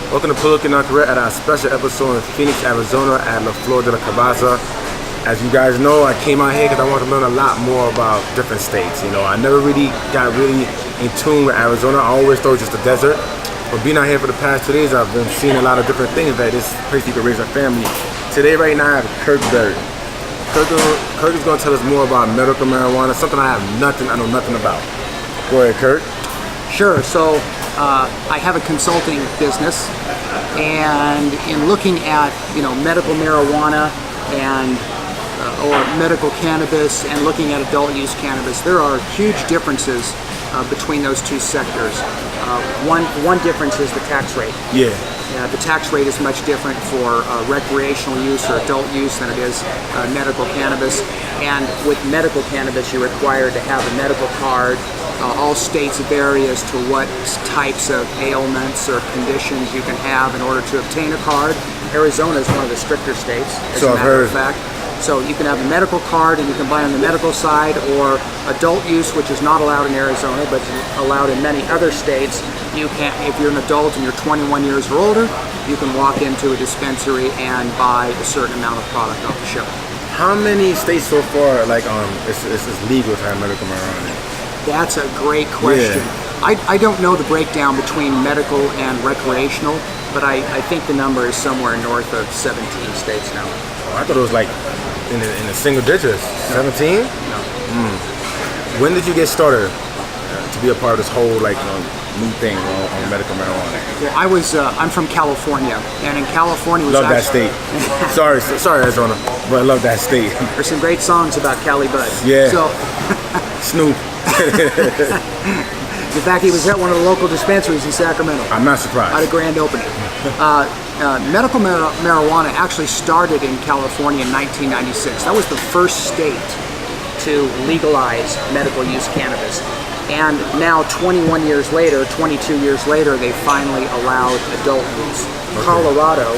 Welcome to Political Incorrect at our special episode in Phoenix, Arizona at La Flor de la Cabaza. As you guys know, I came out here because I want to learn a lot more about different states. You know, I never really got in tune with Arizona. I always thought it was just a desert. But being out here for the past 2 days, I've been seeing a lot of different things that this place you can raise a family. Today, right now, I have Kirk Berry. Kirk is going to tell us more about medical marijuana, something I know nothing about. Go ahead, Kirk. Sure. So I have a consulting business, and in looking at medical marijuana and or medical cannabis and looking at adult use cannabis, there are huge differences between those two sectors. One difference is the tax rate. Yeah. The tax rate is much different for recreational use or adult use than it is medical cannabis. And with medical cannabis, you're required to have a medical card. All states vary as to what types of ailments or conditions you can have in order to obtain a card. Arizona is one of the stricter states, as a matter of fact. So you can have a medical card and you can buy on the medical side, or adult use, which is not allowed in Arizona but allowed in many other states. You can, if you're an adult and you're 21 years or older, you can walk into a dispensary and buy a certain amount of product off the shelf. How many states so far, it's legal to have medical marijuana? That's a great question. Yeah. I don't know the breakdown between medical and recreational, but I think the number is somewhere north of 17 states now. Oh, I thought it was like in the single digits. 17? No. When did you get started to be a part of this whole new thing on medical marijuana? Well, I'm from California, and in California was love that state. sorry Arizona, but I love that state. There's some great songs about Cali Bud. Yeah. So Snoop. In fact, he was at one of the local dispensaries in Sacramento. I'm not surprised. At a grand opening. Medical marijuana actually started in California in 1996. That was the first state to legalize medical use cannabis. And now 21 years later, 22 years later, they finally allowed adult use. Okay. Colorado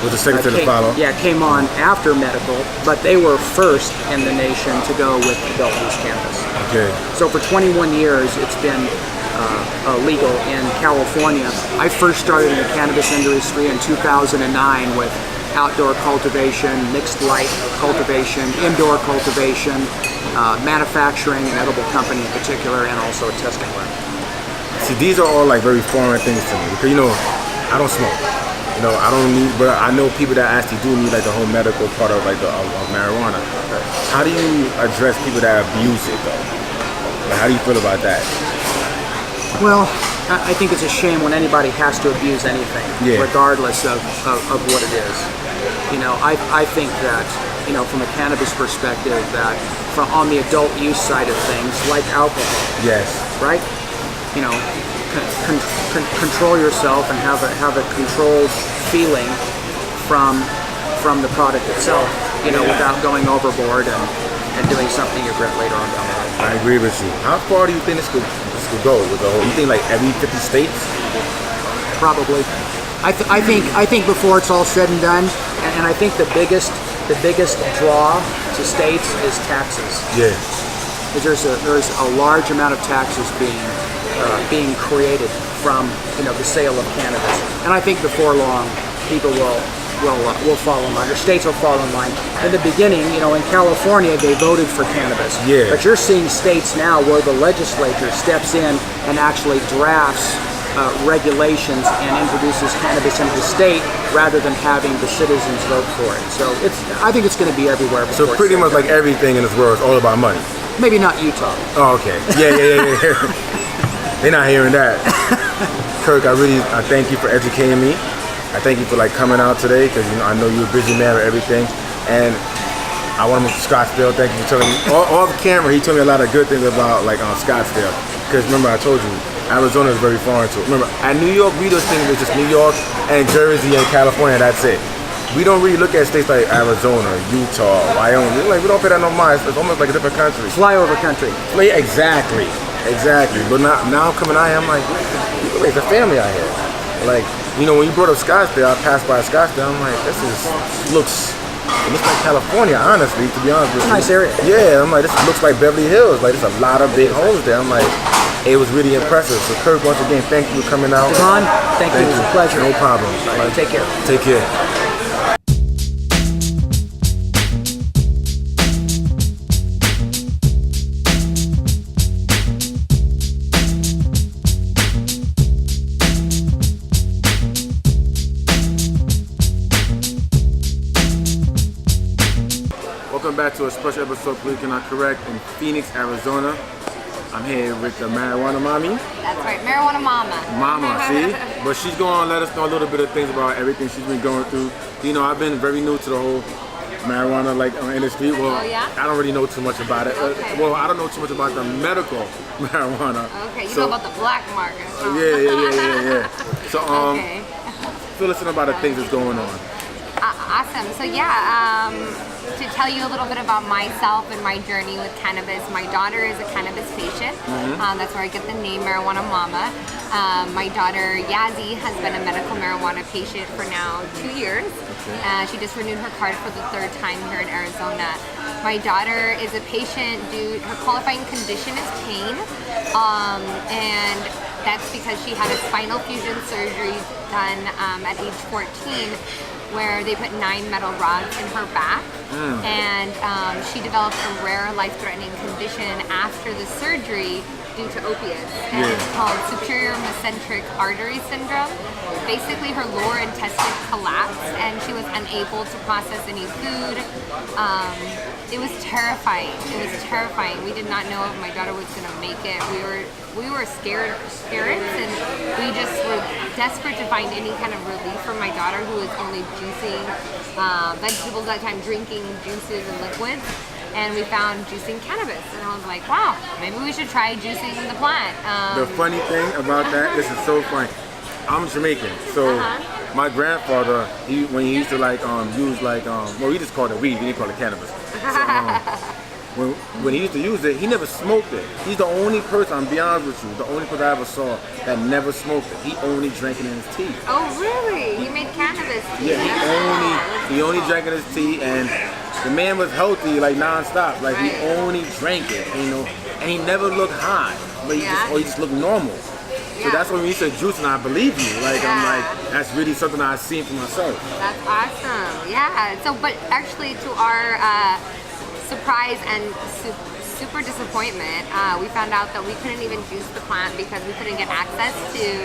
was the second to follow. Yeah, came on after medical, but they were first in the nation to go with adult use cannabis. Okay. So for 21 years, it's been legal in California. I first started in the cannabis industry in 2009 with outdoor cultivation, mixed light cultivation, indoor cultivation, manufacturing, an edible company in particular, and also a testing lab. See, these are all very foreign things to me because I don't smoke. I don't need, but I know people that actually do need the whole medical part of of marijuana. How do you address people that abuse it though? How do you feel about that? Well, I think it's a shame when anybody has to abuse anything, regardless of what it is. I think that, from a cannabis perspective, that on the adult use side of things, like alcohol, yes, right? Control yourself and have a controlled feeling from the product itself, without going overboard and doing something you regret later on down the road. I agree with you. How far do you think this could go with the whole? You think every 50 states? Probably. I think before it's all said and done, and I think the biggest draw to states is taxes. Yeah. Because there's a large amount of taxes being created from the sale of cannabis, and I think before long people will fall in line, or states will fall in line. In the beginning, in California, they voted for cannabis. Yeah. But you're seeing states now where the legislature steps in and actually drafts regulations and introduces cannabis into the state rather than having the citizens vote for it. So I think it's going to be everywhere. So pretty much everything in this world is all about money. Maybe not Utah. Oh, okay. Yeah. They're not hearing that. Kirk, I thank you for educating me. I thank you for coming out today because I know you're a busy man with everything, and I want to move to Scottsdale. Thank you for telling me off camera. He told me a lot of good things about Scottsdale, because remember I told you Arizona is very foreign to it. Remember at New York we just think it's just New York and Jersey and California. That's it. We don't really look at states like Arizona, Utah, Wyoming. We don't pay that no mind. It's almost like a different country. Flyover country. Yeah, exactly. But now I'm coming out here, I'm like, people raise a family out here. When you brought up Scottsdale, I passed by Scottsdale, I'm like, it looks like California, honestly, to be honest with you. Nice area. Yeah, I'm like, this looks like Beverly Hills. There's a lot of big homes there. I'm like, it was really impressive. So Kirk, once again, thank you for coming out. Devon, thank you. It was a pleasure. No problem. All right, take care. Take care. Welcome back to a special episode, Politically Not Correct, in Phoenix, Arizona. I'm here with the marijuana mommy. That's right, marijuana mama. Mama, see? But she's going to let us know a little bit of things about everything she's been going through. You know, I've been very new to the whole marijuana industry. Well, Oh, yeah? I don't really know too much about it. Okay. Well, I don't know too much about the medical marijuana. Okay, you know about the black market. Huh? Yeah. So, Okay. fill us in about the things that's going on. Awesome. So yeah, to tell you a little bit about myself and my journey with cannabis, my daughter is a cannabis patient. That's where I get the name Marijuana Mama. My daughter Yazzie has been a medical marijuana patient for now 2 years. She just renewed her card for the 3rd time here in Arizona. My daughter is a patient due, her qualifying condition is pain, and that's because she had a spinal fusion surgery done at age 14, where they put 9 metal rods in her back, and she developed a rare life-threatening condition after the surgery due to opiates, and it's called superior mesenteric artery syndrome. Basically, her lower intestine collapsed, and she was unable to process any food. It was terrifying. We did not know if my daughter was going to make it. We were scared parents, and we just were desperate to find any kind of relief for my daughter, who was only juicing vegetables at that time, drinking juices and liquids. And we found juicing cannabis, and I was like, wow, maybe we should try juicing the plant. The funny thing about that, this is so funny. I'm Jamaican, so my grandfather, when he used to use well, he just called it weed, he didn't call it cannabis. So, when he used to use it, he never smoked it. He's the only person, I'll be honest with you, the only person I ever saw that never smoked it. He only drank it in his tea. Oh, really? He made cannabis tea? Yeah, he only drank it in his tea, and the man was healthy, non-stop. He only drank it, and he never looked high, but he just looked normal. So that's when you said juice, and I believe you. I'm like, that's really something I've seen for myself. That's awesome. Yeah. So, but actually, to our surprise and super disappointment, we found out that we couldn't even juice the plant because we couldn't get access to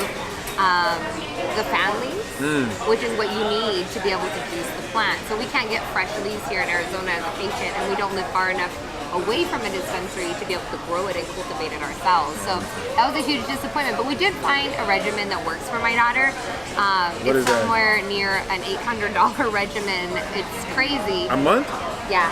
the fan leaves, which is what you need to be able to juice the plant. So we can't get fresh leaves here in Arizona as a patient, and we don't live far enough away from a dispensary to be able to grow it and cultivate it ourselves. So that was a huge disappointment, but we did find a regimen that works for my daughter. It's somewhere near an $800 regimen. It's crazy. A month? Yeah.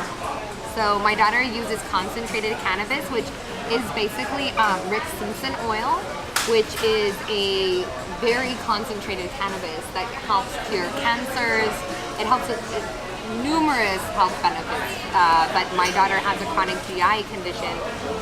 So my daughter uses concentrated cannabis, which is basically Rick Simpson oil, which is a very concentrated cannabis that helps cure cancers. It helps with numerous health benefits, but my daughter has a chronic GI condition,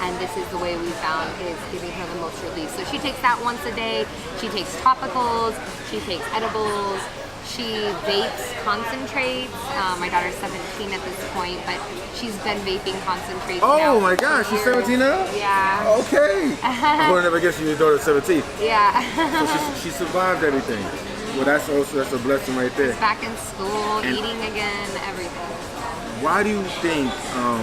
and this is the way we found is giving her the most relief. So she takes that once a day. She takes topicals, she takes edibles, she vapes concentrates. My daughter's 17 at this point, but she's been vaping concentrates now. Oh my gosh, she's 17 now? Yeah. Okay. I would never guess your daughter's 17. Yeah. So she survived everything. Well, that's a blessing right there. She's back in school, eating again, everything. Why do you think I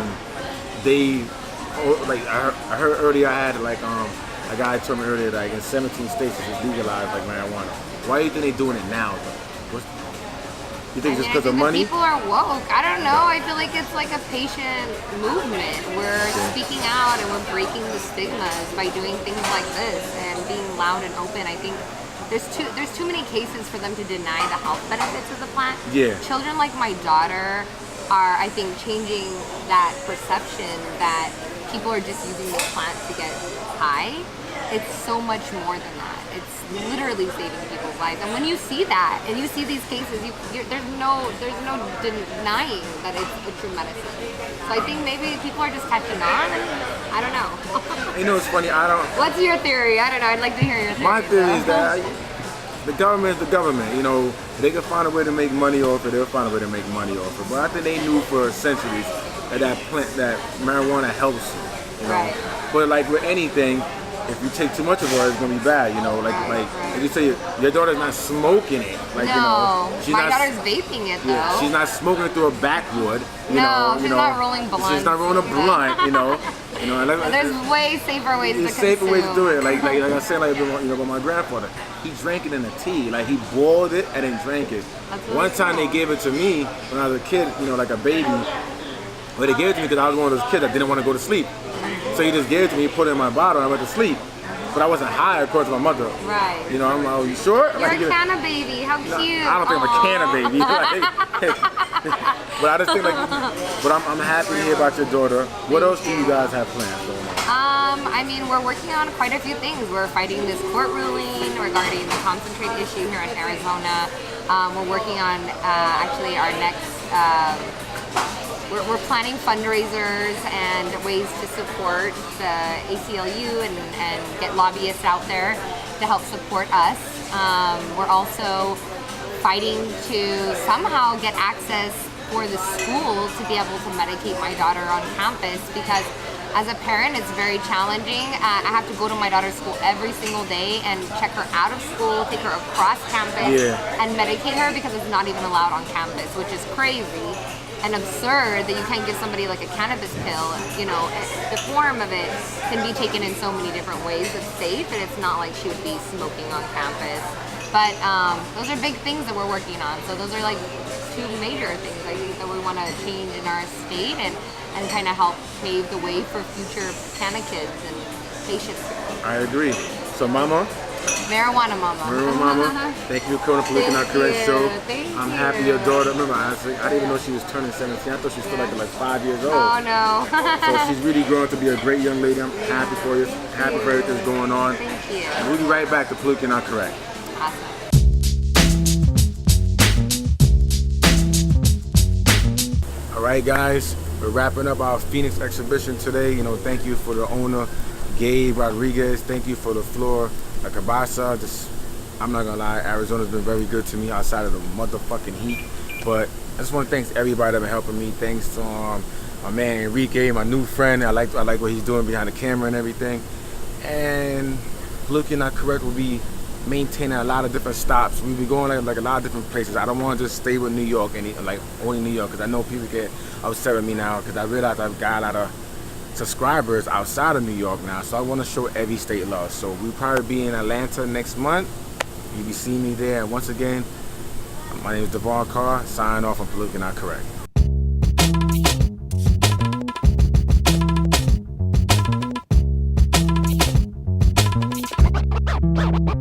heard earlier I had a guy told me earlier that in 17 states it's legalized marijuana. Why do you think they're doing it now though? You think it's because of money? People are woke. I don't know. I feel like it's like a patient movement. We're speaking out and we're breaking the stigmas by doing things like this and being loud and open. I think there's too many cases for them to deny the health benefits of the plant. Yeah. Children like my daughter are, I think, changing that perception that people are just using the plant to get high. It's so much more than that. It's literally saving people's lives. And when you see that, and you see these cases, there's no denying that it's a true medicine. So I think maybe people are just catching on. I don't know. You know, it's funny. What's your theory? I don't know. I'd like to hear your theory. My theory is that the government is the government. You know, they can find a way to make money off it. They'll find a way to make money off it. But I think they knew for centuries that marijuana helps you. You know? Right. But like with anything, if you take too much of her, it's gonna be bad. You know, like you say, your daughter's not smoking it. Like no, you know, she's my not, daughter's vaping it though. Yeah, she's not smoking it through a backwood. No, she's not rolling blunts. She's not rolling a blunt. You know. And there's way safer ways to consume. Safer ways to do it. Like I said, like with my grandfather, he drank it in a tea. Like he boiled it and then drank it. Really One time cool. they gave it to me when I was a kid, you know, like a baby. But they gave it to me because I was one of those kids that didn't want to go to sleep. So he just gave it to me, put it in my bottle, and I went to sleep. But I wasn't high, according to my mother. Right. You know, I'm like, oh, you sure? You're a canna baby. How cute. I don't think I'm a canna baby. But I just think but I'm happy to hear about your daughter. What else do you guys have planned going on? I mean, we're working on quite a few things. We're fighting this court ruling regarding the concentrate issue here in Arizona. We're working on actually our next. We're planning fundraisers and ways to support the ACLU and get lobbyists out there to help support us. We're also fighting to somehow get access for the school to be able to medicate my daughter on campus, because as a parent it's very challenging. I have to go to my daughter's school every single day and check her out of school, take her across campus, and medicate her because it's not even allowed on campus, which is crazy and absurd that you can't give somebody like a cannabis pill. You know, the form of it can be taken in so many different ways. It's safe, and it's not like she would be smoking on campus. But those are big things that we're working on. So those are like two major things I think that we want to change in our state and kind of help pave the way for future canna kids and patients. I agree. So, Mama. Marijuana Mama. Marijuana Mama. Thank you for coming for Looking Out Correct Show. I'm happy your daughter. Remember, I didn't even know she was turning 17. I thought she was still like 5 years old. Oh no. So she's really grown to be a great young lady. I'm happy for you. Happy for everything that's going on. Thank you. And we'll be right back to Looking Out Correct. Awesome. All right, guys, we're wrapping up our Phoenix exhibition today. You know, thank you for the owner, Gabe Rodriguez. Thank you for the floor, La Cabasa. I'm not gonna lie, Arizona's been very good to me outside of the motherfucking heat. But I just want to thank everybody that's been helping me. Thanks to my man Enrique, my new friend. I like what he's doing behind the camera and everything. And Looking Out Correct will be maintaining a lot of different stops. We'll be going like a lot of different places. I don't want to just stay with New York and like only New York, because I know people get upset with me now because I realize I've got a lot of subscribers outside of New York now. So I want to show every state love. So we'll probably be in Atlanta next month. You'll be seeing me there. And once again, my name is Devon Carr. Sign off on Looking Out Correct. Bye.